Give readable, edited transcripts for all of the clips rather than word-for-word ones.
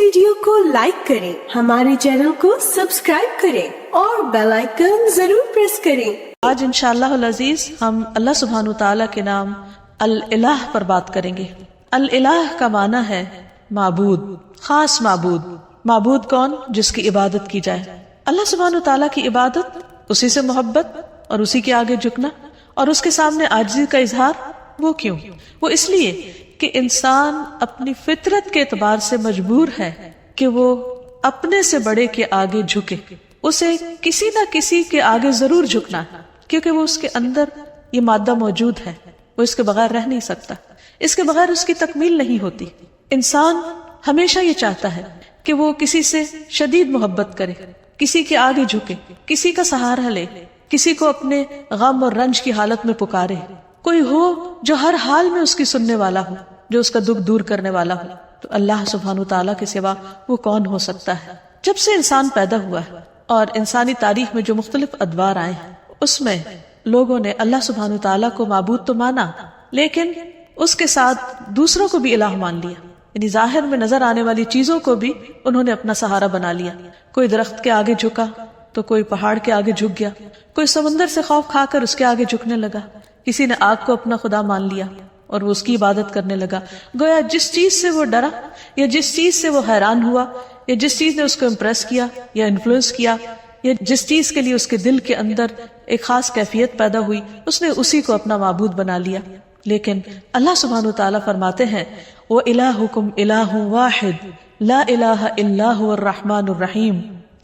Video کو like کریں، ہمارے چینل کو سبسکرائب کریں اور بیل آئیکن ضرور پریس کریں۔ آج انشاءاللہ العزیز ہم اللہ سبحانہ وتعالیٰ کے نام الالہ پر بات کریں گے۔ الالہ کا معنی ہے معبود، خاص معبود۔ معبود کون؟ جس کی عبادت کی جائے۔ اللہ سبحانہ وتعالیٰ کی عبادت، اسی سے محبت اور اسی کے آگے جھکنا اور اس کے سامنے عاجزی کا اظہار۔ وہ کیوں؟ وہ اس لیے کہ انسان اپنی فطرت کے اعتبار سے مجبور ہے کہ وہ اپنے سے بڑے کے آگے جھکے۔ اسے کسی نہ کسی کے آگے ضرور جھکنا ہے، کیونکہ وہ اس کے اندر یہ مادہ موجود ہے، وہ اس کے بغیر رہ نہیں سکتا، اس کے بغیر اس کی تکمیل نہیں ہوتی۔ انسان ہمیشہ یہ چاہتا ہے کہ وہ کسی سے شدید محبت کرے، کسی کے آگے جھکے، کسی کا سہارا لے، کسی کو اپنے غم اور رنج کی حالت میں پکارے، کوئی ہو جو ہر حال میں اس کی سننے والا ہو، جو اس کا دکھ دور کرنے والا ہو۔ تو اللہ سبحانہ وتعالیٰ کے سوا وہ کون ہو سکتا ہے؟ جب سے انسان پیدا ہوا ہے اور انسانی تاریخ میں جو مختلف ادوار آئے ہیں، اس میں لوگوں نے اللہ سبحانہ وتعالیٰ کو معبود تو مانا، لیکن اس کے ساتھ دوسروں کو بھی الہ مان لیا، یعنی ظاہر میں نظر آنے والی چیزوں کو بھی انہوں نے اپنا سہارا بنا لیا۔ کوئی درخت کے آگے جھکا تو کوئی پہاڑ کے آگے جھک گیا، کوئی سمندر سے خوف کھا کر اس کے آگے جھکنے لگا، کسی نے آگ کو اپنا خدا مان لیا اور وہ اس کی عبادت کرنے لگا۔ گویا جس چیز سے وہ ڈرا یا جس چیز سے وہ حیران ہوا یا جس چیز نے اس کو امپریس کیا یا انفلوئنس کیا یا جس چیز کے لیے اس کے دل کے اندر ایک خاص کیفیت پیدا ہوئی، اس نے اسی کو اپنا معبود بنا لیا۔ لیکن اللہ سبحانہ وتعالیٰ فرماتے ہیں وَإِلَٰهُكُمْ إِلَٰهٌ وَاحِدٌ لَا إِلَٰهَ إِلَّا هُوَ الرَّحْمَٰنُ الرَّحِيمُ۔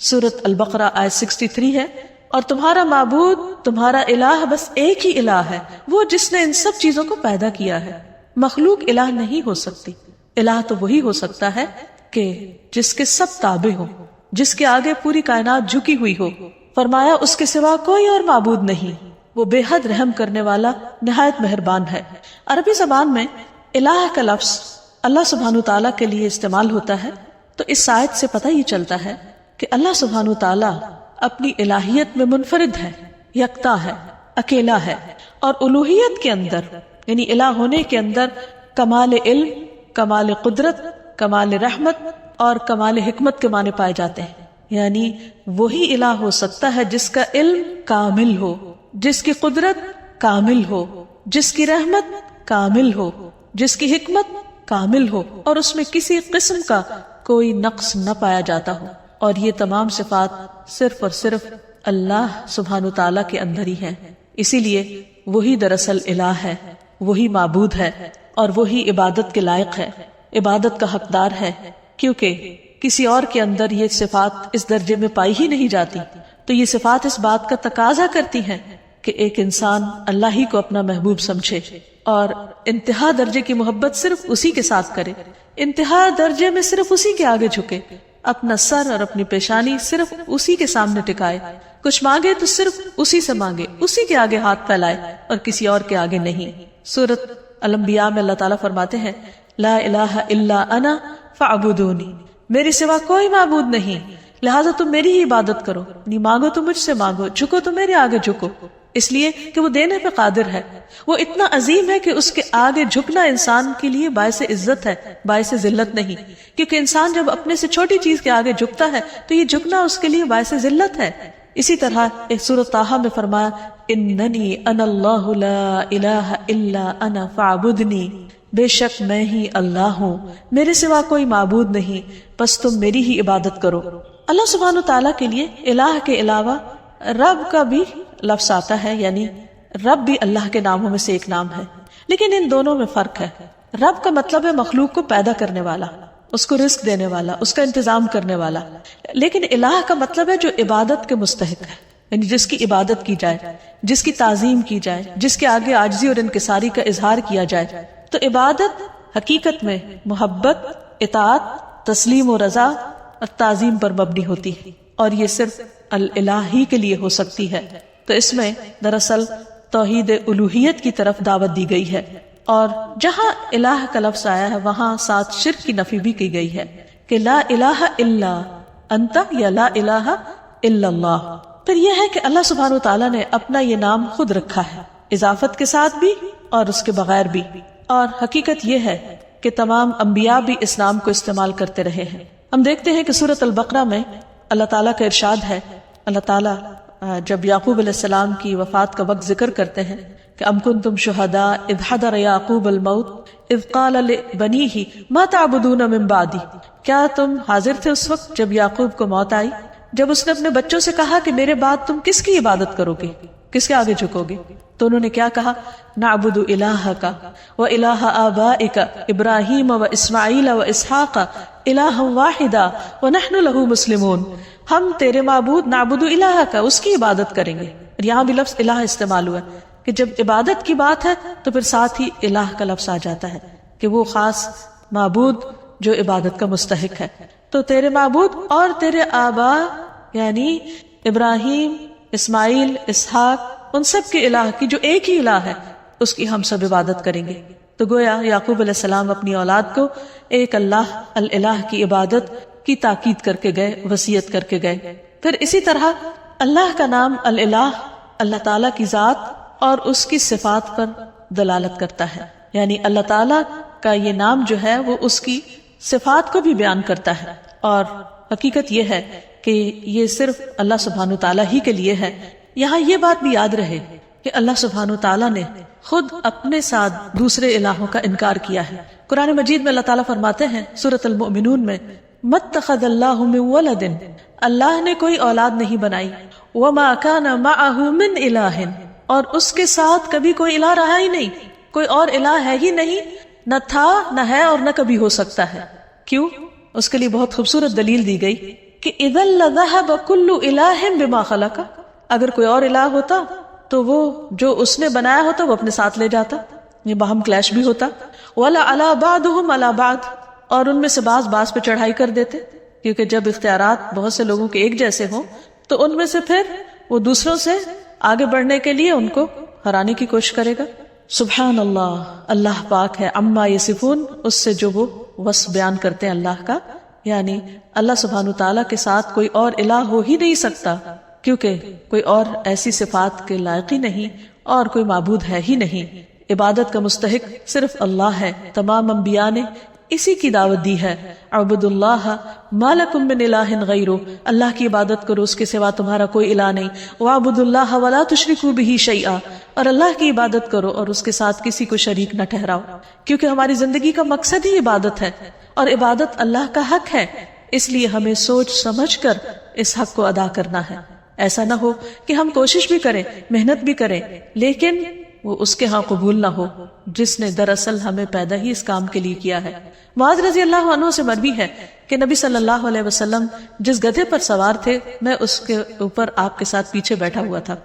سورۃ البقرہ آیت 63 ہے، اور تمہارا معبود، تمہارا الہ بس ایک ہی الہ ہے، وہ جس نے ان سب چیزوں کو پیدا کیا ہے۔ مخلوق الہ نہیں ہو سکتی، الہ تو وہی ہو سکتا ہے کہ جس کے سب تابع ہو، جس کے آگے پوری کائنات جھکی ہوئی ہو۔ فرمایا اس کے سوا کوئی اور معبود نہیں، وہ بے حد رحم کرنے والا، نہایت مہربان ہے۔ عربی زبان میں الہ کا لفظ اللہ سبحانہ وتعالیٰ کے لیے استعمال ہوتا ہے، تو اس آیت سے پتہ ہی چلتا ہے کہ اللہ سبحانہ وتعالیٰ اپنی الہیت میں منفرد ہے، یکتا ہے، اکیلا ہے، اور الوہیت کے اندر یعنی الہ ہونے کے اندر کمال علم، کمال قدرت، کمال رحمت اور کمال حکمت کے معنی پائے جاتے ہیں۔ یعنی وہی الہ ہو سکتا ہے جس کا علم کامل ہو، جس کی قدرت کامل ہو، جس کی رحمت کامل ہو، جس کی حکمت کامل ہو، اور اس میں کسی قسم کا کوئی نقص نہ پایا جاتا ہو۔ اور یہ تمام صفات صرف اور صرف اللہ سبحانہ وتعالیٰ کے اندر ہی ہیں۔ اسی لیے وہی دراصل الہ ہے، وہی معبود ہے، اور وہی عبادت کے لائق ہے، عبادت کا حقدار ہے، کیونکہ کسی اور کے اندر یہ صفات اس درجے میں پائی ہی نہیں جاتی۔ تو یہ صفات اس بات کا تقاضا کرتی ہیں کہ ایک انسان اللہ ہی کو اپنا محبوب سمجھے اور انتہا درجے کی محبت صرف اسی کے ساتھ کرے، انتہا درجے میں صرف اسی کے آگے جھکے، اپنا سر اور اپنی پیشانی صرف اسی کے سامنے ٹکائے، کچھ مانگے تو صرف اسی سے مانگے، اسی کے آگے ہاتھ پھیلائے اور کسی اور کے آگے نہیں۔ سورۃ الانبیاء میں اللہ تعالیٰ فرماتے ہیں لا الہ الا انا فاعبدونی، میرے سوا کوئی معبود نہیں، لہٰذا تم میری ہی عبادت کرو، نہیں مانگو تو مجھ سے مانگو، جھکو تو میرے آگے جھکو، اس لیے کہ وہ دینے پہ قادر ہے، وہ اتنا عظیم ہے کہ اس کے آگے جھکنا انسان کے لیے باعث عزت ہے، باعث ذلت نہیں، کیونکہ انسان جب اپنے سے چھوٹی چیز کے آگے جھکتا ہے تو یہ جھکنا اس کے لیے باعث ذلت ہے۔ اسی طرح ایک سورۃ طٰہٰ میں فرمایا اننی انا اللہ لا الہ الا انا فاعبدنی، بے شک میں ہی اللہ ہوں، میرے سوا کوئی معبود نہیں، بس تم میری ہی عبادت کرو۔ اللہ سبحانہ وتعالیٰ کے لیے الہ کے علاوہ رب کا بھی لفظ آتا ہے، یعنی رب بھی اللہ کے ناموں میں سے ایک نام ہے، لیکن ان دونوں میں فرق ہے۔ رب کا مطلب ہے مخلوق کو پیدا کرنے والا، اس کو رزق دینے والا، اس کا انتظام کرنے والا، لیکن الہ کا مطلب ہے جو عبادت کے مستحق ہے، یعنی جس کی عبادت کی جائے، جس کی تعظیم کی جائے، جس کے آگے عاجزی اور انکساری کا اظہار کیا جائے۔ تو عبادت حقیقت میں محبت، اطاعت، تسلیم و رضا اور تعظیم پر مبنی ہوتی ہے، اور یہ صرف الہ ہی کے لیے ہو سکتی ہے۔ تو اس میں دراصل توحید الوہیت کی طرف دعوت دی گئی ہے، اور جہاں الہ کا لفظ آیا ہے وہاں ساتھ شرک کی نفی بھی کی گئی ہے کہ لا الہ الا انت یا لا الہ الا اللہ۔ پھر یہ ہے کہ اللہ سبحانہ وتعالیٰ نے اپنا یہ نام خود رکھا ہے، اضافت کے ساتھ بھی اور اس کے بغیر بھی، اور حقیقت یہ ہے کہ تمام انبیاء بھی اس نام کو استعمال کرتے رہے ہیں۔ ہم دیکھتے ہیں کہ سورۃ البقرہ میں اللہ تعالیٰ کا ارشاد ہے، اللہ تعالیٰ جب یعقوب علیہ السلام کی وفات کا وقت ذکر کرتے ہیں کہ ام کنتم شہداء اذ حضر یعقوب الموت اذ قال لبنیہ ما تعبدون من بعدی، کیا تم حاضر تھے اس وقت جب یعقوب کو موت آئی، جب اس نے اپنے بچوں سے کہا کہ میرے بعد تم کس کی عبادت کرو گے، کس کے آگے جھکو گے؟ تو انہوں نے کیا کہا؟ نعبد الہک و الہ آبائک ابراہیم و اسماعیل و اسحاق الہا واحدا ونحن لہ مسلمون، ہم تیرے معبود نعبد الہک اس کی عبادت کریں گے۔ اور یہاں بھی لفظ الہ استعمال ہوا ہے کہ جب عبادت کی بات ہے تو پھر ساتھ ہی الہ کا لفظ آ جاتا ہے کہ وہ خاص معبود جو عبادت کا مستحق ہے۔ تو تیرے معبود اور تیرے آبا یعنی ابراہیم، اسماعیل، اسحاق، ان سب کے الہ کی جو ایک ہی الہ ہے اس کی ہم سب عبادت کریں گے۔ تو گویا یعقوب علیہ السلام اپنی اولاد کو ایک اللہ الہ کی عبادت کی تاکید کر کے گئے، وصیت کر کے گئے۔ پھر اسی طرح اللہ کا نام الہ اللہ تعالیٰ کی ذات اور اس کی صفات پر دلالت کرتا ہے، یعنی اللہ تعالیٰ کا یہ نام جو ہے وہ اس کی صفات کو بھی بیان کرتا ہے۔ اور حقیقت یہ ہے کہ یہ صرف اللہ سبحانہ تعالیٰ ہی کے لیے ہے۔ یہاں یہ بات بھی یاد رہے کہ اللہ سبحانہ تعالیٰ نے خود اپنے ساتھ دوسرے الہوں کا انکار کیا ہے۔ قرآن مجید میں اللہ تعالیٰ فرماتے ہیں سورۃ المؤمنون میں مَتَّخَذَ اللَّهُ مِن وَلَدٍ، اللہ نے کوئی اولاد نہیں بنائی، وَمَا كَانَ مَعَهُ مِنْ إِلَٰهٍ، اور اس کے ساتھ کبھی کوئی الہ رہا ہی نہیں، کوئی اور الہ ہے ہی نہیں، نہ تھا نہ ہے اور نہ کبھی ہو سکتا ہے۔ کیوں؟ اس کے لیے بہت خوبصورت دلیل دی گئی کہ اِذًا لَذَهَبَ كُلُّ إِلَٰهٍ بِمَا خَلَقَ، اگر کوئی اور الہ ہوتا تو وہ جو اس نے بنایا ہوتا وہ اپنے ساتھ لے جاتا، یہ باہم کلیش بھی ہوتا۔ وَلَعَلَىٰ بَعْضُهُمْ عَلَىٰ بَعْضٍ، اور ان میں سے بعض پہ چڑھائی کر دیتے، کیونکہ جب اختیارات بہت سے لوگوں کے ایک جیسے ہوں تو ان میں سے پھر وہ دوسروں سے آگے بڑھنے کے لیے ان کو ہرانے کی کوشش کرے گا۔ سبحان اللہ، اللہ پاک ہے عما یصفون، اس سے جو وہ وصف بیان کرتے ہیں اللہ کا، یعنی اللہ سبحانہ تعالیٰ کے ساتھ کوئی اور الہ ہو ہی نہیں سکتا، کیونکہ کوئی اور ایسی صفات کے لائق ہی نہیں اور کوئی معبود ہے ہی نہیں۔ عبادت کا مستحق صرف اللہ ہے۔ تمام انبیاء نے اسی کی دعوت دی ہے، اعبدوا اللہ ما لکم من الہ غیرہ، اللہ کی عبادت کرو، اس کے سوا تمہارا کوئی الہ نہیں، واعبدوا اللہ ولا تشرکوا بہ شیئا، اور اللہ کی عبادت کرو اور اس کے ساتھ کسی کو شریک نہ ٹھہراؤ، کیونکہ ہماری زندگی کا مقصد ہی عبادت ہے اور عبادت اللہ کا حق ہے، اس لیے ہمیں سوچ سمجھ کر اس حق کو ادا کرنا ہے۔ ایسا نہ ہو کہ ہم کوشش بھی کریں، محنت بھی کریں، لیکن وہ اس کے ہاں قبول نہ ہو جس نے دراصل ہمیں پیدا ہی اس کام کے لیے کیا ہے۔ معاذ رضی اللہ عنہ سے مروی ہے کہ نبی صلی اللہ علیہ وسلم جس گدھے پر سوار تھے، میں اس کے اوپر آپ کے ساتھ پیچھے بیٹھا ہوا تھا،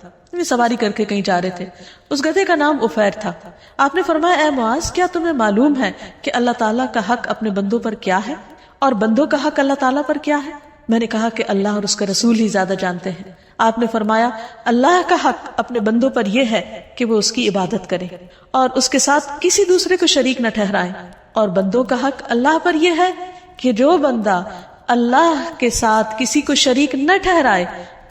سواری کر کے کہیں جا رہے تھے۔ اس گدھے کا نام عفیر تھا۔ آپ نے فرمایا، اے معاذ، کیا تمہیں معلوم ہے کہ اللہ تعالیٰ کا حق اپنے بندوں پر کیا ہے اور بندوں کا حق اللہ تعالیٰ پر کیا ہے؟ میں نے کہا کہ اللہ اور اس کا رسول ہی زیادہ جانتے ہیں۔ آپ نے فرمایا، اللہ کا حق اپنے بندوں پر یہ ہے کہ وہ اس کی عبادت کریں اور اس کے ساتھ کسی دوسرے کو شریک نہ ٹھہرائیں، اور بندوں کا حق اللہ پر یہ ہے کہ جو بندہ اللہ کے ساتھ کسی کو شریک نہ ٹھہرائے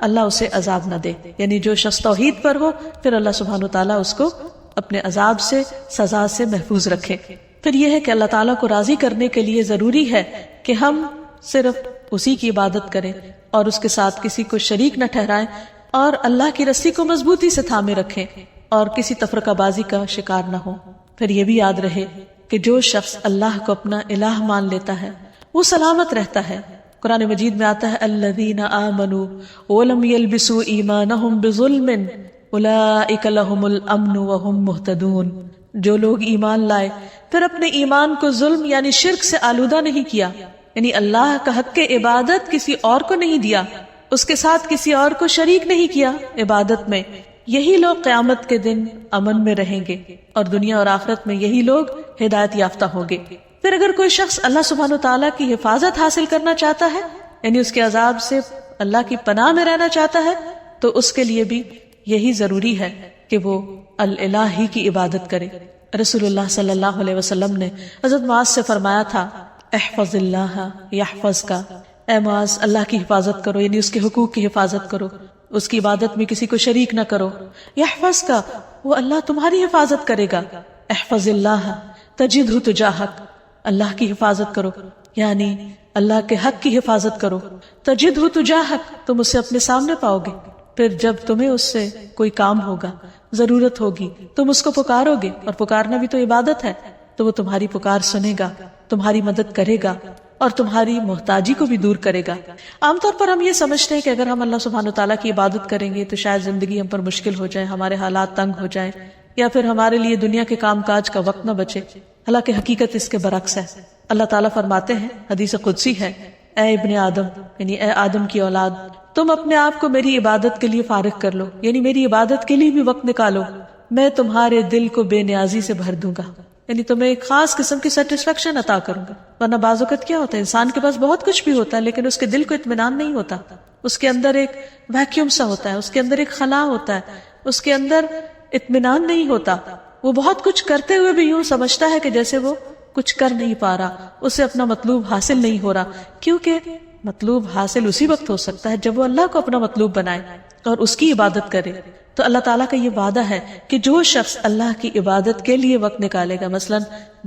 اللہ اسے عذاب نہ دے، یعنی جو شخص توحید پر ہو پھر اللہ سبحانہ تعالیٰ اس کو اپنے عذاب سے، سزا سے محفوظ رکھے۔ پھر یہ ہے کہ اللہ تعالیٰ کو راضی کرنے کے لیے ضروری ہے کہ ہم صرف اسی کی عبادت کریں اور اس کے ساتھ کسی کو شریک نہ ٹھہرائیں، اور اللہ کی رسی کو مضبوطی سے تھامے رکھیں اور کسی تفرقہ بازی کا شکار نہ ہو۔ پھر یہ بھی یاد رہے کہ جو شخص اللہ کو اپنا الہ مان لیتا ہے وہ سلامت رہتا ہے۔ قرآن مجید میں آتا ہے، الذین آمنوا ولم یلبسوا ایمانہم بظلم اولئک لہم الامن وہم مہتدون، جو لوگ ایمان لائے پھر اپنے ایمان کو ظلم یعنی شرک سے آلودہ نہیں کیا، یعنی اللہ کا حق عبادت کسی اور کو نہیں دیا، اس کے ساتھ کسی اور کو شریک نہیں کیا عبادت میں، یہی لوگ قیامت کے دن امن میں رہیں گے اور دنیا اور آخرت میں یہی لوگ ہدایت یافتہ ہوں گے۔ پھر اگر کوئی شخص اللہ سبحانہ تعالیٰ کی حفاظت حاصل کرنا چاہتا ہے، یعنی اس کے عذاب سے اللہ کی پناہ میں رہنا چاہتا ہے، تو اس کے لیے بھی یہی ضروری ہے کہ وہ الہ ہی کی عبادت کرے۔ رسول اللہ صلی اللہ علیہ وسلم نے حضرت معاذ سے فرمایا تھا، احفظ اللہ یحفظ کا، اے معاذ اللہ کی حفاظت کرو، یعنی اس کے حقوق کی حفاظت کرو، اس کی عبادت میں کسی کو شریک نہ کرو۔ یحفظ کا، وہ اللہ تمہاری حفاظت کرے گا۔ احفظ اللہ تجدہ تجاہک، اللہ کی حفاظت کرو، یعنی اللہ کے حق کی حفاظت کرو. تجدہ تجاہک، تم اسے اپنے سامنے پاؤ گے. پھر جب تمہیں اس سے کوئی کام ہوگا، ضرورت ہوگی، تم اس کو پکارو گے، اور پکارنا بھی تو عبادت ہے، تو وہ تمہاری پکار سنے گا، تمہاری مدد کرے گا اور تمہاری محتاجی کو بھی دور کرے گا. عام طور پر ہم یہ سمجھتے ہیں کہ اگر ہم اللہ سبحانہ وتعالیٰ کی عبادت کریں گے تو شاید زندگی ہم پر مشکل ہو جائے، ہمارے حالات تنگ ہو جائیں، یا پھر ہمارے لیے دنیا کے کام کاج کا وقت نہ بچے. حالانکہ حقیقت اس کے برعکس ہے. اللہ تعالیٰ فرماتے ہیں، حدیث قدسی ہے، اے ابن آدم، یعنی اے آدم کی اولاد، تم اپنے آپ کو میری عبادت کے لیے فارغ کر لو، یعنی میری عبادت کے لیے بھی وقت نکالو، میں تمہارے دل کو بے نیازی سے بھر دوں گا، یعنی تمہیں ایک خاص قسم کی سیٹسفیکشن عطا کروں گا. ورنہ بعض اوقات کیا ہوتا ہے، انسان کے پاس بہت کچھ بھی ہوتا ہے لیکن اس کے دل کو اطمینان نہیں ہوتا، اس کے اندر ایک ویکیوم سا ہوتا ہے، اس کے اندر ایک خلا ہوتا ہے، اس کے اندر اطمینان نہیں ہوتا. وہ بہت کچھ کرتے ہوئے بھی یوں سمجھتا ہے کہ جیسے وہ کچھ کر نہیں پا رہا، اسے اپنا مطلوب حاصل نہیں ہو رہا، کیونکہ مطلوب حاصل اسی وقت ہو سکتا ہے جب وہ اللہ کو اپنا مطلوب بنائے اور اس کی عبادت کرے. تو اللہ تعالیٰ کا یہ وعدہ ہے کہ جو شخص اللہ کی عبادت کے لیے وقت نکالے گا، مثلا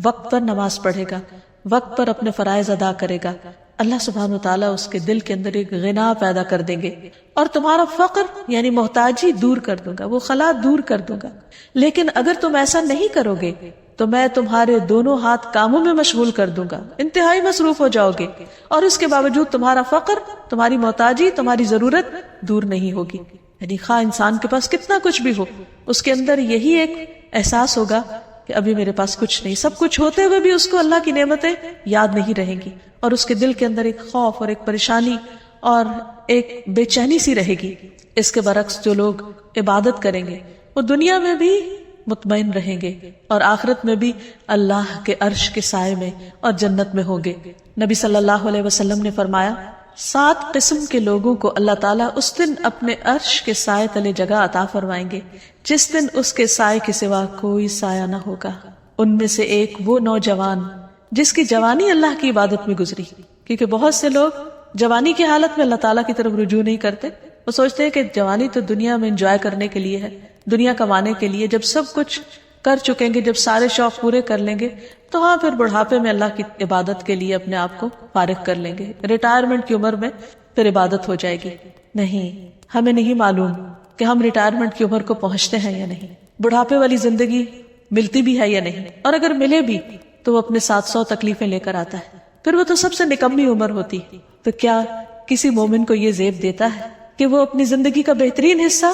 وقت پر نماز پڑھے گا، وقت پر اپنے فرائض ادا کرے گا، اللہ سبحانہ وتعالیٰ اس کے دل کے اندر ایک غنا پیدا کر دیں گے اور تمہارا فقر یعنی محتاجی دور کر دوں گا، وہ خلا دور کر دوں گا. لیکن اگر تم ایسا نہیں کرو گے تو میں تمہارے دونوں ہاتھ کاموں میں مشغول کر دوں گا، انتہائی مصروف ہو جاؤ گے، اور اس کے باوجود تمہارا فقر، تمہاری محتاجی، تمہاری ضرورت دور نہیں ہوگی. یعنی خواہ انسان کے پاس کتنا کچھ بھی ہو، اس کے اندر یہی ایک احساس ہوگا کہ ابھی میرے پاس کچھ نہیں. سب کچھ ہوتے ہوئے بھی اس کو اللہ کی نعمتیں یاد نہیں رہیں گی، اور اس کے دل کے اندر ایک خوف اور ایک پریشانی اور ایک بے چینی سی رہے گی. اس کے برعکس جو لوگ عبادت کریں گے وہ دنیا میں بھی مطمئن رہیں گے اور آخرت میں بھی اللہ کے عرش کے سائے میں اور جنت میں ہوں گے. نبی صلی اللہ علیہ وسلم نے فرمایا، 7 قسم کے لوگوں کو اللہ تعالیٰ اس دن اپنے عرش کے سائے تلے جگہ عطا فرمائیں گے جس دن اس کے سائے کے سوا کوئی سایہ نہ ہوگا. ان میں سے ایک وہ نوجوان جس کی جوانی اللہ کی عبادت میں گزری، کیونکہ بہت سے لوگ جوانی کی حالت میں اللہ تعالیٰ کی طرف رجوع نہیں کرتے. وہ سوچتے ہیں کہ جوانی تو دنیا میں انجوائے کرنے کے لیے ہے، دنیا کمانے کے لیے. جب سب کچھ کر چکیں گے، جب سارے شوق پورے کر لیں گے تو ہاں پھر بڑھاپے میں اللہ کی عبادت کے لیے اپنے آپ کو فارغ کر لیں گے، ریٹائرمنٹ کی عمر میں پھر عبادت ہو جائے گی. نہیں، ہمیں نہیں معلوم کہ ہم ریٹائرمنٹ کی عمر کو پہنچتے ہیں یا نہیں، بڑھاپے والی زندگی ملتی بھی ہے یا نہیں، اور اگر ملے بھی تو وہ اپنے 700 تکلیفیں لے کر آتا ہے. پھر وہ تو سب سے نکمی عمر ہوتی. تو کیا کسی مومن کو یہ زیب دیتا ہے کہ وہ اپنی زندگی کا بہترین حصہ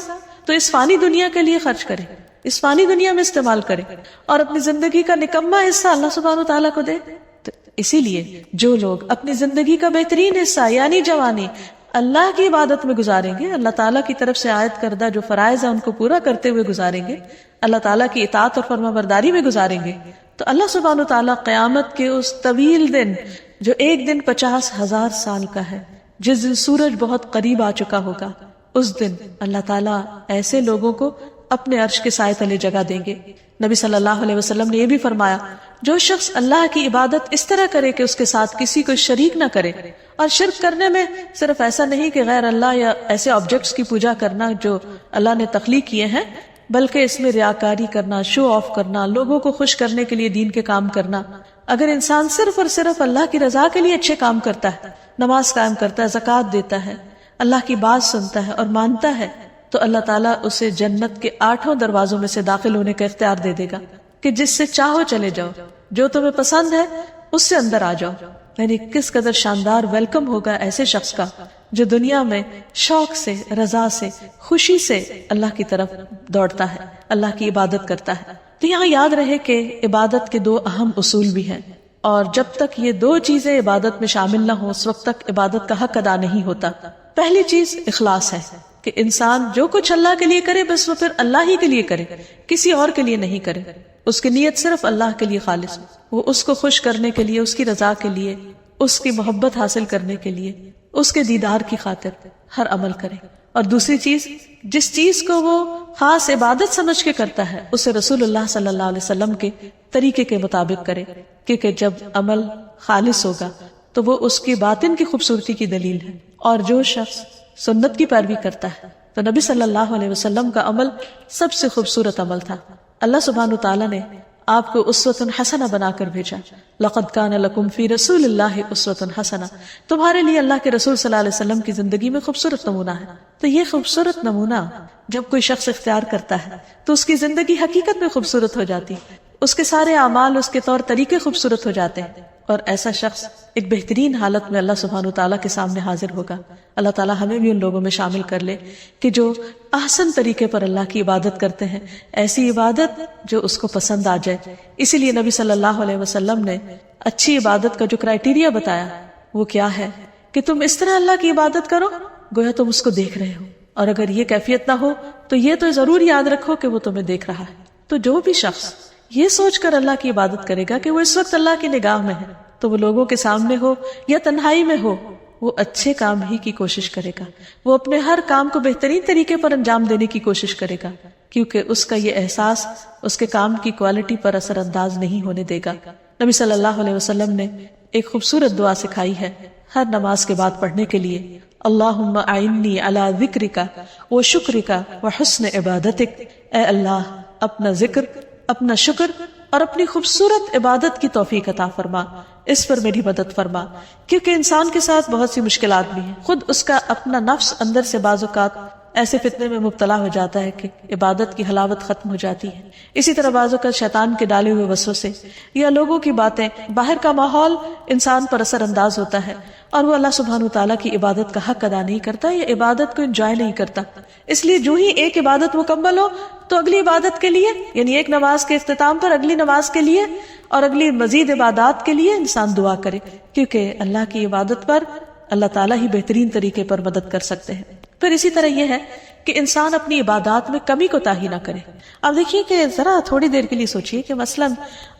تو اس فانی دنیا کے لیے خرچ کرے، اس فانی دنیا میں استعمال کرے، اور اپنی زندگی کا نکما حصہ اللہ سبحانہ وتعالیٰ کو دے؟ تو اسی لیے جو لوگ اپنی زندگی کا بہترین حصہ یعنی جوانی اللہ کی عبادت میں گزاریں گے، اللہ تعالیٰ کی طرف سے عائد کردہ جو فرائض ہیں ان کو پورا کرتے ہوئے گزاریں گے، اللہ تعالیٰ کی اطاعت اور فرما برداری میں گزاریں گے، تو اللہ سبحانہ وتعالیٰ قیامت کے اس طویل دن جو ایک دن 50,000 سال کا ہے، جس دن سورج بہت قریب آ چکا ہوگا، اس دن اللہ تعالیٰ ایسے لوگوں کو اپنے عرش کے سائے تلے جگہ دیں گے. نبی صلی اللہ علیہ وسلم نے یہ بھی فرمایا، جو شخص اللہ کی عبادت اس طرح کرے کہ اس کے ساتھ کسی کو شریک نہ کرے، اور شرک کرنے میں صرف ایسا نہیں کہ غیر اللہ یا ایسے آبجیکٹس کی پوجا کرنا جو اللہ نے تخلیق کیے ہیں، بلکہ اس میں ریاکاری کرنا، شو آف کرنا، لوگوں کو خوش کرنے کے لیے دین کے کام کرنا. اگر انسان صرف اور صرف اللہ کی رضا کے لیے اچھے کام کرتا ہے، نماز قائم کرتا ہے، زکوٰۃ دیتا ہے، اللہ کی بات سنتا ہے اور مانتا ہے، تو اللہ تعالیٰ اسے جنت کے 8 دروازوں میں سے داخل ہونے کا اختیار دے دے گا کہ جس سے چاہو چلے جاؤ، جو تمہیں پسند ہے اس سے اندر آ جاؤ. یعنی کس قدر شاندار ویلکم ہوگا ایسے شخص کا جو دنیا میں شوق سے، رضا سے، خوشی سے اللہ کی طرف دوڑتا ہے، اللہ کی عبادت کرتا ہے. تو یہاں یاد رہے کہ عبادت کے 2 اہم اصول بھی ہیں، اور جب تک یہ 2 چیزیں عبادت میں شامل نہ ہوں اس وقت تک عبادت کا حق ادا نہیں ہوتا. پہلی چیز اخلاص ہے کہ انسان جو کچھ اللہ کے لیے کرے بس وہ پھر اللہ ہی کے لیے کرے، کسی اور کے لیے نہیں کرے. اس کی نیت صرف اللہ کے لیے خالص، وہ اس کو خوش کرنے کے لیے، اس کی رضا کے لیے، اس کی محبت حاصل کرنے کے لیے، اس کے دیدار کی خاطر ہر عمل کرے. اور دوسری چیز، جس چیز کو وہ خاص عبادت سمجھ کے کرتا ہے اسے رسول اللہ صلی اللہ علیہ وسلم کے طریقے کے مطابق کرے، کیونکہ جب عمل خالص ہوگا تو وہ اس کی باطن کی خوبصورتی کی دلیل ہے. اور جو شخص سنت کی پیروی کرتا ہے تو نبی صلی اللہ علیہ وسلم کا عمل سب سے خوبصورت عمل تھا. اللہ سبحانہ تعالیٰ نے آپ کو اسوۃ حسنہ بنا کر بھیجا. لقد کان لکم فی رسول اللہ اسوۃ حسنہ، تمہارے لیے اللہ کے رسول صلی اللہ علیہ وسلم کی زندگی میں خوبصورت نمونہ ہے. تو یہ خوبصورت نمونہ جب کوئی شخص اختیار کرتا ہے تو اس کی زندگی حقیقت میں خوبصورت ہو جاتی ہے، اس کے سارے اعمال، اس کے طور طریقے خوبصورت ہو جاتے ہیں، اور ایسا شخص ایک بہترین حالت میں اللہ سبحانہ وتعالیٰ کے سامنے حاضر ہوگا. اللہ تعالیٰ ہمیں بھی ان لوگوں میں شامل کر لے کہ جو احسن طریقے پر اللہ کی عبادت کرتے ہیں، ایسی عبادت جو اس کو پسند آ جائے. اسی لیے نبی صلی اللہ علیہ وسلم نے اچھی عبادت کا جو کرائیٹیریا بتایا وہ کیا ہے کہ تم اس طرح اللہ کی عبادت کرو گویا تم اس کو دیکھ رہے ہو، اور اگر یہ کیفیت نہ ہو تو یہ تو ضرور یاد رکھو کہ وہ تمہیں دیکھ رہا ہے. تو جو بھی شخص یہ سوچ کر اللہ کی عبادت کرے گا کہ وہ اس وقت اللہ کی نگاہ میں ہے، تو وہ لوگوں کے سامنے ہو یا تنہائی میں ہو، وہ اچھے کام ہی کی کوشش کرے گا، وہ اپنے ہر کام کو بہترین طریقے پر انجام دینے کی کوشش کرے گا، کیونکہ اس کا یہ احساس اس کے کام کی کوالٹی پر اثر انداز نہیں ہونے دے گا. نبی صلی اللہ علیہ وسلم نے ایک خوبصورت دعا سکھائی ہے ہر نماز کے بعد پڑھنے کے لیے. اللہم اعنی علی ذکرک و شکرک و حسن عبادتک، اے اللہ اپنا ذکر، اپنا شکر اور اپنی خوبصورت عبادت کی توفیق عطا فرما، اس پر میری مدد فرما. کیونکہ انسان کے ساتھ بہت سی مشکلات بھی ہیں، خود اس کا اپنا نفس اندر سے بعض اوقات ایسے فتنے میں مبتلا ہو جاتا ہے کہ عبادت کی حلاوت ختم ہو جاتی ہے. اسی طرح بعض اوقات شیطان کے ڈالے ہوئے وسوسے یا لوگوں کی باتیں، باہر کا ماحول انسان پر اثر انداز ہوتا ہے اور وہ اللہ سبحانہ وتعالیٰ کی عبادت کا حق ادا نہیں کرتا یا عبادت کو انجوائے نہیں کرتا. اس لیے جو ہی ایک عبادت مکمل ہو تو اگلی عبادت کے لیے، یعنی ایک نماز کے اختتام پر اگلی نماز کے لیے اور اگلی مزید عبادات کے لیے انسان دعا کرے، کیونکہ اللہ کی عبادت پر اللہ تعالیٰ ہی بہترین طریقے پر مدد کر سکتے ہیں. پھر اسی طرح یہ ہے کہ انسان اپنی عبادات میں کمی کوتاہی نہ کرے. اب دیکھیے کہ ذرا تھوڑی دیر کے لیے سوچئے کہ مثلا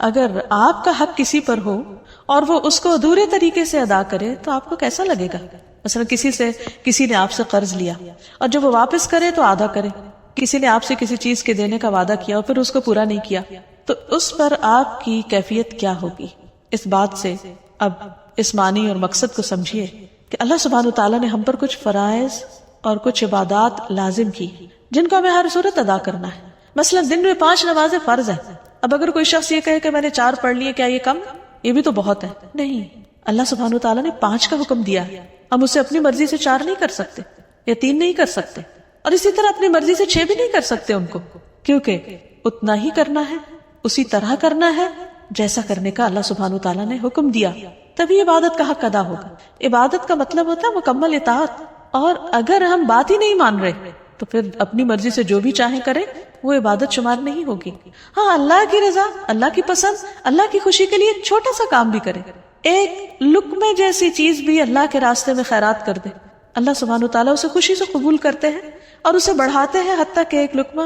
اگر آپ کا حق کسی پر ہو اور وہ اس کو ادھورے طریقے سے ادا کرے تو آپ کو کیسا لگے گا؟ مثلا کسی نے آپ سے قرض لیا اور جب وہ واپس کرے تو آدھا کرے، کسی نے آپ سے کسی چیز کے دینے کا وعدہ کیا اور پھر اس کو پورا نہیں کیا، تو اس پر آپ کی کیفیت کیا ہوگی؟ اس بات سے اب اس معنی اور مقصد کو سمجھیے کہ اللہ سبحانہ وتعالیٰ نے ہم پر کچھ فرائض اور کچھ عبادات لازم کی جن کو ہمیں ہر صورت ادا کرنا ہے. مثلا دن میں 5 نمازیں فرض ہیں. اب اگر کوئی شخص یہ کہے کہ میں نے 4 پڑھ لیے، کیا یہ کم؟ یہ بھی تو بہت ہے. نہیں، اللہ سبحانہ وتعالیٰ نے 5 کا حکم دیا ہے. ہم اسے اپنی مرضی سے 4 نہیں کر سکتے یا 3 نہیں کر سکتے، اور اسی طرح اپنی مرضی سے 6 بھی نہیں کر سکتے ان کو، کیونکہ اتنا ہی کرنا ہے، اسی طرح کرنا ہے جیسا کرنے کا اللہ سبحانہ وتعالیٰ نے حکم دیا، تبھی عبادت کا حق ادا ہوگا. عبادت کا مطلب ہوتا ہے مکمل اطاعت، اور اگر ہم بات ہی نہیں مان رہے تو پھر اپنی مرضی سے جو بھی چاہیں کریں وہ عبادت شمار نہیں ہوگی. ہاں، اللہ کی رضا، اللہ کی پسند، اللہ کی خوشی کے لیے چھوٹا سا کام بھی کرے، ایک لقمے جیسی چیز بھی اللہ کے راستے میں خیرات کر دے، اللہ سبحانہ وتعالیٰ اسے خوشی سے قبول کرتے ہیں اور اسے بڑھاتے ہیں، حتیٰ کہ ایک لقمہ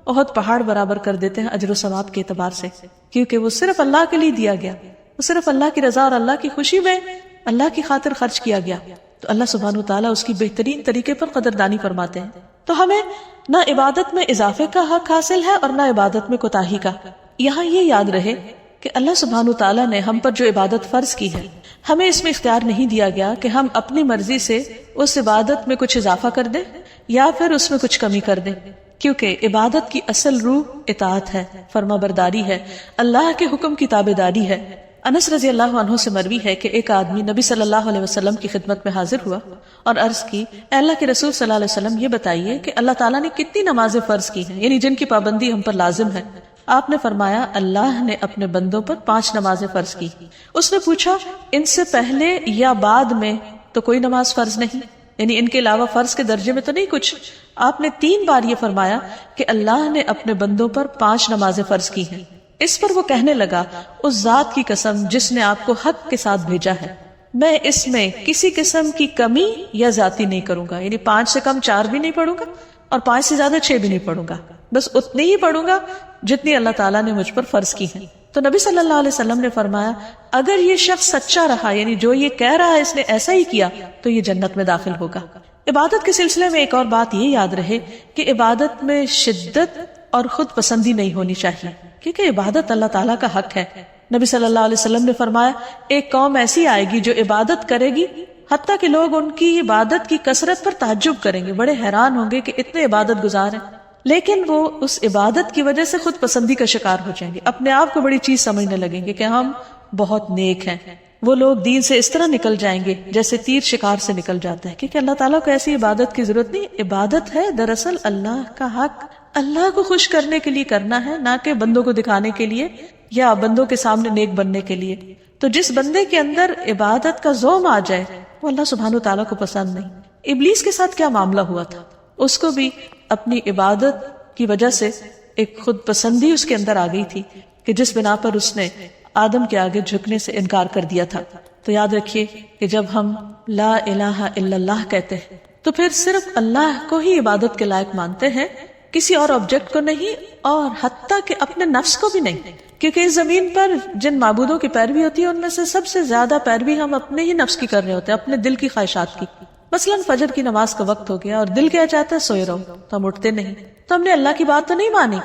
بہت پہاڑ برابر کر دیتے ہیں اجر و ثواب کے اعتبار سے، کیونکہ وہ صرف اللہ کے لیے دیا گیا، وہ صرف اللہ کی رضا اور اللہ کی خوشی میں اللہ کی خاطر خرچ کیا گیا. تو اللہ سبحانہ وتعالیٰ اس کی بہترین طریقے پر قدردانی فرماتے ہیں. تو ہمیں نہ عبادت میں اضافے کا حق حاصل ہے اور نہ عبادت میں کوتاہی کا. یہاں یہ یاد رہے کہ اللہ سبحانہ وتعالیٰ نے ہم پر جو عبادت فرض کی ہے، ہمیں اس میں اختیار نہیں دیا گیا کہ ہم اپنی مرضی سے اس عبادت میں کچھ اضافہ کر دیں یا پھر اس میں کچھ کمی کر دیں، کیونکہ عبادت کی اصل روح اطاعت ہے، فرما برداری ہے، اللہ کے حکم کی تابع داری ہے. انس رضی اللہ عنہ سے مروی ہے کہ ایک آدمی نبی صلی اللہ علیہ وسلم کی خدمت میں حاضر ہوا اور عرض کی، اے اللہ کے رسول صلی اللہ علیہ وسلم، یہ بتائیے کہ اللہ تعالیٰ نے کتنی نمازیں فرض کی ہیں، یعنی جن کی پابندی ہم پر لازم ہے. آپ نے فرمایا، اللہ نے اپنے بندوں پر 5 نمازیں فرض کی. اس نے پوچھا، ان سے پہلے یا بعد میں تو کوئی نماز فرض نہیں، یعنی ان کے علاوہ فرض کے درجے میں تو نہیں کچھ؟ آپ نے 3 بار یہ فرمایا کہ اللہ نے اپنے بندوں پر 5 نمازیں فرض کی ہیں. اس پر وہ کہنے لگا، اس ذات کی قسم جس نے آپ کو حق کے ساتھ بھیجا ہے، میں اس میں کسی قسم کی کمی یا زیادتی نہیں کروں گا، یعنی 5 سے کم 4 بھی نہیں پڑھوں گا اور 5 سے زیادہ 6 بھی نہیں پڑھوں گا، بس اتنی ہی پڑھوں گا جتنی اللہ تعالیٰ نے مجھ پر فرض کی ہیں. تو نبی صلی اللہ علیہ وسلم نے فرمایا، اگر یہ شخص سچا رہا، یعنی جو یہ کہہ رہا ہے اس نے ایسا ہی کیا، تو یہ جنت میں داخل ہوگا. عبادت کے سلسلے میں ایک اور بات یہ یاد رہے کہ عبادت میں شدت اور خود پسندی نہیں ہونی چاہیے، کیونکہ عبادت اللہ تعالیٰ کا حق ہے. نبی صلی اللہ علیہ وسلم نے فرمایا، ایک قوم ایسی آئے گی جو عبادت کرے گی حتیٰ کہ لوگ ان کی عبادت کی کثرت پر تعجب کریں گے، بڑے حیران ہوں گے کہ اتنے عبادت گزار ہیں لیکن وہ اس عبادت کی وجہ سے خود پسندی کا شکار ہو جائیں گے، اپنے آپ کو بڑی چیز سمجھنے لگیں گے کہ ہم بہت نیک ہیں۔ وہ لوگ دین سے اس طرح نکل جائیں گے جیسے تیر شکار سے نکل جاتا ہے، کیونکہ اللہ تعالیٰ کو ایسی عبادت کی ضرورت نہیں۔ عبادت ہے دراصل اللہ کا حق، اللہ کو خوش کرنے کے لیے کرنا ہے، نہ کہ بندوں کو دکھانے کے لیے یا بندوں کے سامنے نیک بننے کے لیے۔ تو جس بندے کے اندر عبادت کا ذوق آ جائے وہ اللہ سبحانہ تعالیٰ کو پسند نہیں۔ ابلیس کے ساتھ کیا معاملہ ہوا تھا؟ اس کو بھی اپنی عبادت کی وجہ سے ایک خود پسندی اس کے اندر آ گئی تھی کہ جس بنا پر اس نے آدم کے آگے جھکنے سے انکار کر دیا تھا۔ تو یاد رکھیے کہ جب ہم لا الہ الا اللہ کہتے ہیں تو پھر صرف اللہ کو ہی عبادت کے لائق مانتے ہیں، کسی اور آبجیکٹ کو نہیں، اور حتیٰ کہ اپنے نفس کو بھی نہیں، کیونکہ اس زمین پر جن معبودوں کی پیروی ہوتی ہے ان میں سے سب سے زیادہ پیروی ہم اپنے ہی نفس کی کر رہے ہوتے ہیں، اپنے دل کی خواہشات کی۔ مثلاً فجر کی نماز کا وقت ہو گیا اور دل کیا چاہتا ہے سوئے رہو، تو ہم اٹھتے نہیں، تو ہم نے اللہ کی بات تو نہیں مانی۔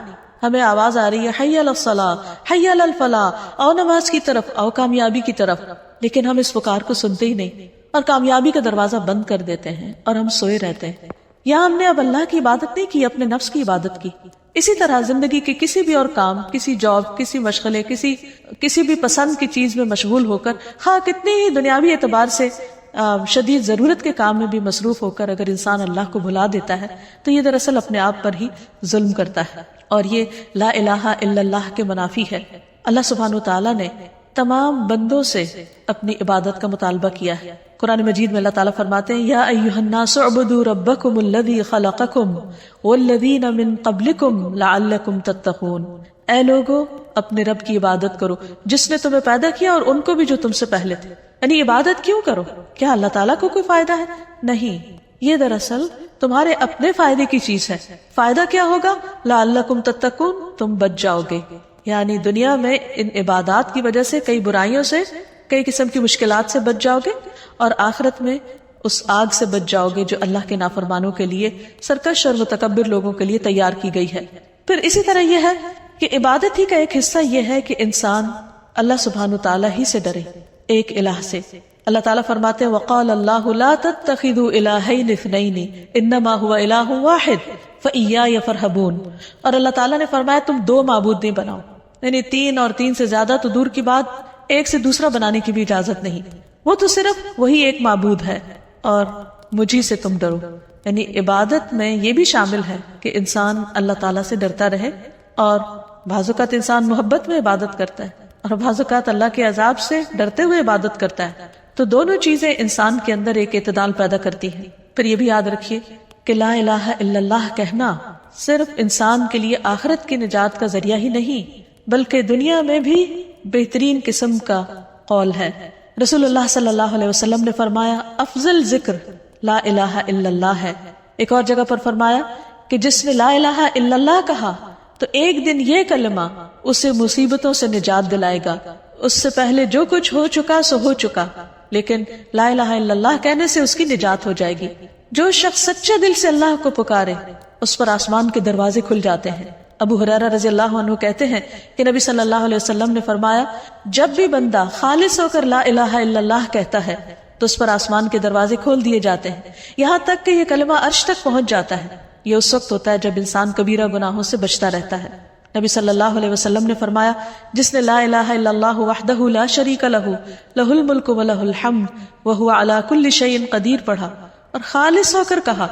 ہمیں آواز آ رہی ہے حی علی الصلاۃ، حی علی الفلاح، آؤ نماز کی طرف، آؤ کامیابی کی طرف، لیکن ہم اس پکار کو سنتے ہی نہیں اور کامیابی کا دروازہ بند کر دیتے ہیں اور ہم سوئے رہتے ہیں۔ یہاں ہم نے اب اللہ کی عبادت نہیں کی، اپنے نفس کی عبادت کی۔ اسی طرح زندگی کے کسی بھی اور کام، کسی جاب، کسی مشغلے، کسی بھی پسند کی چیز میں مشغول ہو کر، ہاں کتنی ہی دنیاوی اعتبار سے شدید ضرورت کے کام میں بھی مصروف ہو کر اگر انسان اللہ کو بھلا دیتا ہے تو یہ دراصل اپنے آپ پر ہی ظلم کرتا ہے، اور یہ لا الہ الا اللہ کے منافی ہے۔ اللہ سبحانہ وتعالیٰ نے تمام بندوں سے اپنی عبادت کا مطالبہ کیا ہے۔ قرآن مجید میں اللہ تعالیٰ فرماتے ہیں یا ایھا الناس اعبدوا ربکم الذی خلقکم والذین من قبلکم لعلکم تتقون، اے لوگو اپنے رب کی عبادت کرو جس نے تمہیں پیدا کیا اور ان کو بھی جو تم سے پہلے تھے۔ یعنی عبادت کیوں کرو؟ کیا اللہ تعالیٰ کو کوئی فائدہ ہے؟ نہیں، یہ دراصل تمہارے اپنے فائدے کی چیز ہے۔ فائدہ کیا ہوگا؟ لعلکم تتقون، تم بچ جاؤ گے۔ یعنی دنیا میں ان عبادات کی وجہ سے کئی برائیوں سے، کئی قسم کی مشکلات سے بچ جاؤ گے، اور آخرت میں اس آگ سے بچ جاؤ گے جو اللہ کے نافرمانوں کے لیے، سرکش اور متکبر لوگوں کے لیے تیار کی گئی ہے۔ پھر اسی طرح یہ ہے کہ عبادت ہی کا ایک حصہ یہ ہے کہ انسان اللہ سبحانہ تعالیٰ ہی سے ڈرے، ایک الہ سے۔ اللہ تعالیٰ فرماتے ہیں وقال اللہ لا تتخذوا الہین اثنین انما هو الہ واحد فإیای فرہبون، اور اللہ تعالیٰ نے فرمایا تم دو معبود نہیں بناؤ، یعنی تین اور تین سے زیادہ تو دور کی بات، ایک سے دوسرا بنانے کی بھی اجازت نہیں، وہ تو صرف وہی ایک معبود ہے اور مجھی سے تم ڈرو۔ یعنی عبادت میں یہ بھی شامل ہے کہ انسان اللہ تعالیٰ سے ڈرتا رہے، اور بعض اوقات انسان محبت میں عبادت کرتا ہے اور بعض اوقات اللہ کے عذاب سے ڈرتے ہوئے عبادت کرتا ہے، تو دونوں چیزیں انسان کے اندر ایک اعتدال پیدا کرتی ہیں۔ پھر یہ بھی یاد رکھیے کہ لا الہ الا اللہ کہنا صرف انسان کے لیے آخرت کی نجات کا ذریعہ ہی نہیں بلکہ دنیا میں بھی بہترین قسم کا قول ہے۔ رسول اللہ صلی اللہ علیہ وسلم نے فرمایا افضل ذکر لا الہ الا اللہ ہے۔ ایک اور جگہ پر فرمایا کہ جس نے لا الہ الا اللہ کہا تو ایک دن یہ کلمہ اسے مصیبتوں سے نجات دلائے گا، اس سے پہلے جو کچھ ہو چکا سو ہو چکا، لیکن لا الہ الا اللہ کہنے سے اس کی نجات ہو جائے گی۔ جو شخص سچے دل سے اللہ کو پکارے اس پر آسمان کے دروازے کھل جاتے ہیں۔ ابو ہریرہ رضی اللہ عنہ کہتے ہیں کہ نبی صلی اللہ علیہ وسلم نے فرمایا جب بھی بندہ خالص ہو کر لا الہ الا اللہ کہتا ہے تو اس پر آسمان کے دروازے کھول دیے جاتے ہیں، یہاں تک کہ یہ کلمہ عرش تک پہنچ جاتا ہے۔ یہ اس وقت ہوتا ہے جب انسان کبیرہ گناہوں سے بچتا رہتا ہے۔ نبی صلی اللہ علیہ وسلم نے فرمایا جس نے لا الہ الا اللہ وحدہ لا شریک لہ لہ الملک ولہ الحمد وہو علی کل شیء قدیر پڑھا اور خالص ہو کر کہا،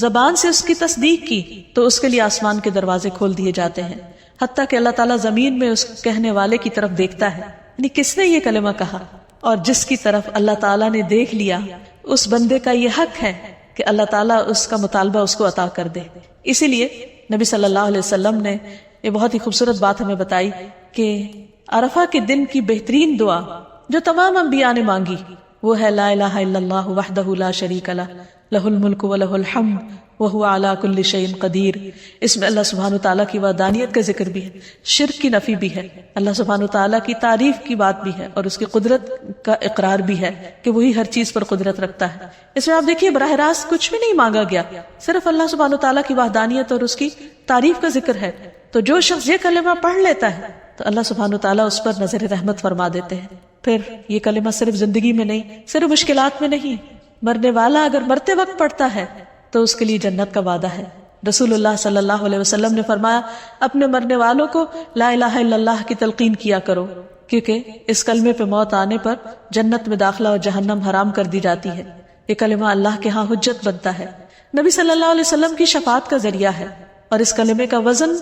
زبان سے اس کی تصدیق کی، تو اس کے لیے آسمان کے دروازے کھول دیے جاتے ہیں، حتیٰ کہ اللہ تعالیٰ زمین میں اس کہنے والے کی طرف دیکھتا ہے، یعنی کس نے یہ کلمہ کہا، اور جس کی طرف اللہ تعالیٰ نے دیکھ لیا اس بندے کا یہ حق ہے کہ اللہ تعالیٰ اس کا مطالبہ اس کو عطا کر دے۔ اسی لیے نبی صلی اللہ علیہ وسلم نے یہ بہت ہی خوبصورت بات ہمیں بتائی کہ عرفہ کے دن کی بہترین دعا جو تمام انبیاء نے مانگی وہ ہے لا الہ الا اللہ وحدہ لا شریک لہ لہ الملک ولہ الحمد وہو علی کل شیء قدیر۔ اس میں اللہ سبحانہ تعالیٰ کی وحدانیت کا ذکر بھی ہے، شرک کی نفی بھی ہے، اللہ سبحانہ تعالیٰ کی تعریف کی بات بھی ہے، اور اس کی قدرت کا اقرار بھی ہے کہ وہی ہر چیز پر قدرت رکھتا ہے۔ اس میں آپ دیکھیے براہ راست کچھ بھی نہیں مانگا گیا، صرف اللہ سبحانہ تعالیٰ کی وحدانیت اور اس کی تعریف کا ذکر ہے۔ تو جو شخص یہ کلمہ پڑھ لیتا ہے تو اللہ سبحانہ تعالیٰ اس پر نظر رحمت فرما دیتے ہیں۔ پھر یہ کلمہ صرف زندگی میں نہیں، صرف مشکلات میں نہیں، مرنے والا اگر مرتے وقت پڑھتا ہے تو اس کے لیے جنت کا وعدہ ہے، رسول اللہ صلی اللہ علیہ وسلم نے فرمایا اپنے مرنے والوں کو لا الہ الا اللہ کی تلقین کیا کرو، کیونکہ اس کلمے پہ موت آنے پر جنت میں داخلہ اور جہنم حرام کر دی جاتی ہے۔ یہ کلمہ اللہ کے ہاں حجت بنتا ہے، نبی صلی اللہ علیہ وسلم کی شفاعت کا ذریعہ ہے، اور اس کلمے کا وزن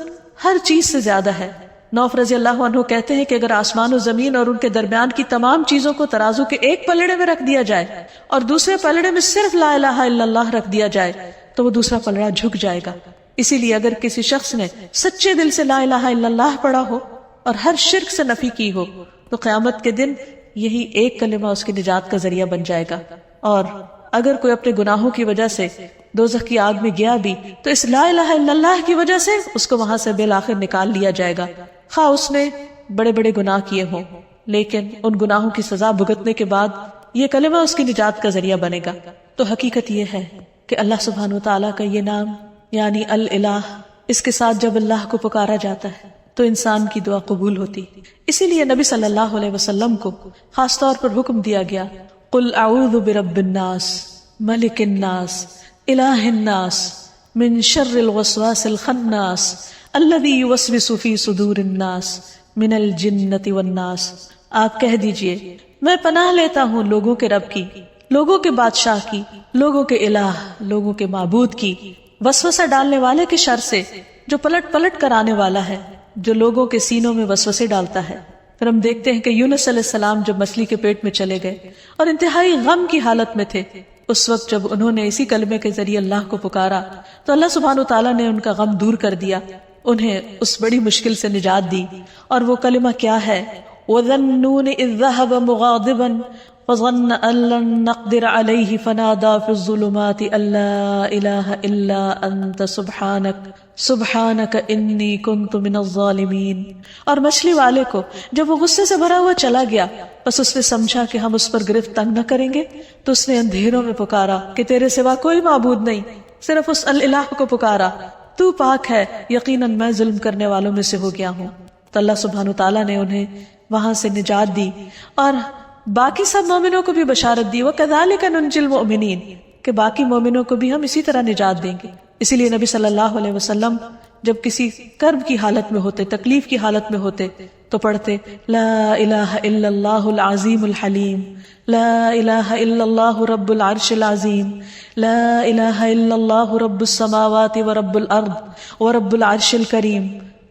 ہر چیز سے زیادہ ہے۔ نوف رضی اللہ عنہ کہتے ہیں کہ اگر آسمان و زمین اور ان کے درمیان کی تمام چیزوں کو ترازو کے ایک پلڑے میں رکھ دیا جائے اور دوسرے پلڑے میں صرف لا الہ الا اللہ رکھ دیا جائے تو وہ دوسرا پلڑا جھک جائے گا۔ اسی لیے اگر کسی شخص نے سچے دل سے لا الہ الا اللہ پڑھا ہو اور ہر شرک سے نفی کی ہو تو قیامت کے دن یہی ایک کلمہ اس کی نجات کا ذریعہ بن جائے گا۔ اور اگر کوئی اپنے گناہوں کی وجہ سے دوزخ کی آگ میں گیا بھی تو اس لا الہ الا اللہ کی وجہ سے اس کو وہاں سے بالآخر نکال لیا جائے گا، خواہ اس نے بڑے بڑے گناہ کیے ہوں، لیکن ان گناہوں کی سزا بھگتنے کے بعد یہ کلمہ اس کی نجات کا ذریعہ بنے گا۔ تو حقیقت یہ ہے کہ اللہ سبحانہ وتعالیٰ کا یہ نام یعنی الالہ، اس کے ساتھ جب اللہ کو پکارا جاتا ہے تو انسان کی دعا قبول ہوتی۔ اسی لیے نبی صلی اللہ علیہ وسلم کو خاص طور پر حکم دیا گیا قل اعوذ برب الناس ملک الناس الہ الناس من شر الوسواس الخناس الذی یوسوس فی صدور الناس من الجنۃ والناس۔ آپ کہہ دیجئے میں پناہ لیتا ہوں لوگوں کے رب کی، لوگوں کے بادشاہ کی، لوگوں کے الہ، لوگوں کے معبود کی، وسوسہ ڈالنے والے کے شر سے جو پلٹ پلٹ کر آنے والا ہے، جو لوگوں کے سینوں میں وسوسے ڈالتا ہے۔ پھر ہم دیکھتے ہیں کہ یونس علیہ السلام جب مچھلی کے پیٹ میں چلے گئے اور انتہائی غم کی حالت میں تھے، اس وقت جب انہوں نے اسی کلمے کے ذریعے اللہ کو پکارا تو اللہ سبحانہ وتعالیٰ نے ان کا غم دور کر دیا، انہیں اس بڑی مشکل سے نجات دی۔ اور وہ کلمہ کیا ہے؟ وَذَنُّونِ إِذْ ذَهَبَ مُغَاضِبًا فَظَنَّ أَن لَّن نَّقْدِرَ عَلَيْهِ فَنَادَىٰ فِي الظُّلُمَاتِ أَن لَّا إِلَٰهَ إِلَّا أَنتَ سُبْحَانَكَ إِنِّي كُنتُ مِنَ الظَّالِمِينَ۔ اور مچھلی والے کو جب وہ غصے سے بھرا ہوا چلا گیا بس اس نے سمجھا کہ ہم اس پر گرفت تنگ نہ کریں گے تو اس نے اندھیروں میں پکارا کہ تیرے سوا کوئی معبود نہیں، صرف اس الالہ کو پکارا، تو پاک ہے، یقیناً میں ظلم کرنے والوں میں سے ہو گیا ہوں۔ تو اللہ سبحانہ تعالیٰ نے انہیں وہاں سے نجات دی اور باقی سب مومنوں کو بھی بشارت دی وَكَذَلِكَ نُنْجِي الْمُؤْمِنِينَ کہ باقی مومنوں کو بھی ہم اسی طرح نجات دیں گے۔ اسی لیے نبی صلی اللہ علیہ وسلم جب کسی کرب کی حالت میں ہوتے، تکلیف کی حالت میں ہوتے تو پڑھتے لا الہ الا اللہ العظیم الحلیم، لا الہ الا اللہ رب العرش العظیم، لا الہ الا اللہ رب السماوات ورب الارض ورب العرش الکریم۔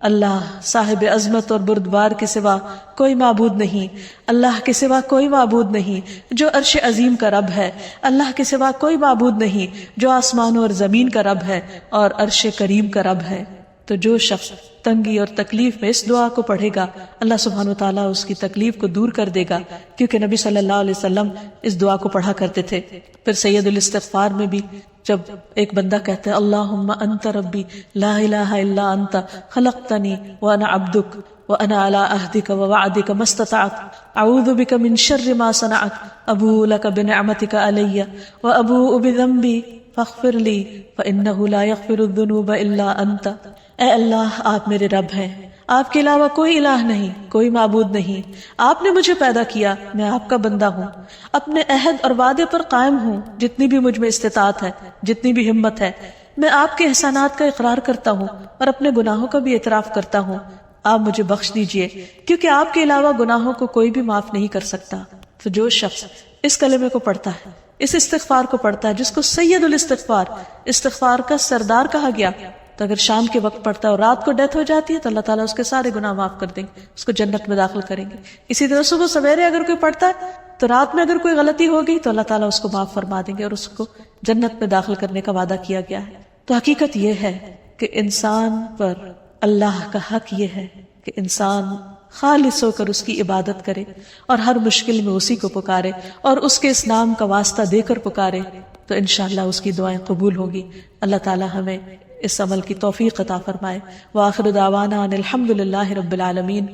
اللہ صاحب عظمت اور بردبار کے سوا کوئی معبود نہیں، اللہ کے سوا کوئی معبود نہیں جو عرش عظیم کا رب ہے، اللہ کے سوا کوئی معبود نہیں جو آسمانوں اور زمین کا رب ہے اور عرش کریم کا رب ہے۔ تو جو شخص تنگی اور تکلیف میں اس دعا کو پڑھے گا اللہ سبحانہ وتعالیٰ اس کی تکلیف کو دور کر دے گا، کیونکہ نبی صلی اللہ علیہ وسلم اس دعا کو پڑھا کرتے تھے۔ پھر سید الاستغفار میں بھی جب ایک بندہ کہتا ہے اللہم انت ربی لا الہ الا انت خلقتنی وانا عبدک وانا علی عہدک ووعدک ما استطعت اعوذ بک من شر ما صنعت ابوء لک بنعمتک علی وابوء بذنبی فاغفر لی فانہ لا یغفر الذنوب الا انت۔ اے اللہ آپ میرے رب ہیں، آپ کے علاوہ کوئی الہ نہیں، کوئی معبود نہیں، آپ نے مجھے پیدا کیا، میں آپ کا بندہ ہوں، اپنے عہد اور وعدے پر قائم ہوں، جتنی بھی مجھ میں استطاعت ہے، جتنی بھی ہمت ہے، میں آپ کے احسانات کا اقرار کرتا ہوں اور اپنے گناہوں کا بھی اعتراف کرتا ہوں، آپ مجھے بخش دیجئے کیونکہ آپ کے علاوہ گناہوں کو کوئی بھی معاف نہیں کر سکتا۔ تو جو شخص اس کلمے کو پڑھتا ہے، اس استغفار کو پڑھتا ہے جس کو سید الاستغفار، استغفار کا سردار کہا گیا، تو اگر شام کے وقت پڑھتا ہے اور رات کو ڈیتھ ہو جاتی ہے تو اللہ تعالیٰ اس کے سارے گناہ معاف کر دیں گے، اس کو جنت میں داخل کریں گے۔ اسی طرح صبح سویرے اگر کوئی پڑھتا ہے تو رات میں اگر کوئی غلطی ہوگی تو اللہ تعالیٰ اس کو معاف فرما دیں گے اور اس کو جنت میں داخل کرنے کا وعدہ کیا گیا ہے۔ تو حقیقت یہ ہے کہ انسان پر اللہ کا حق یہ ہے کہ انسان خالص ہو کر اس کی عبادت کرے اور ہر مشکل میں اسی کو پکارے اور اس کے اس نام کا واسطہ دے کر پکارے تو انشاءاللہ اس کی دعائیں قبول ہوگی۔ اللہ تعالیٰ ہمیں اس عمل کی توفیق عطا فرمائے۔ وآخر دعوانا ان الحمد للہ رب العالمین۔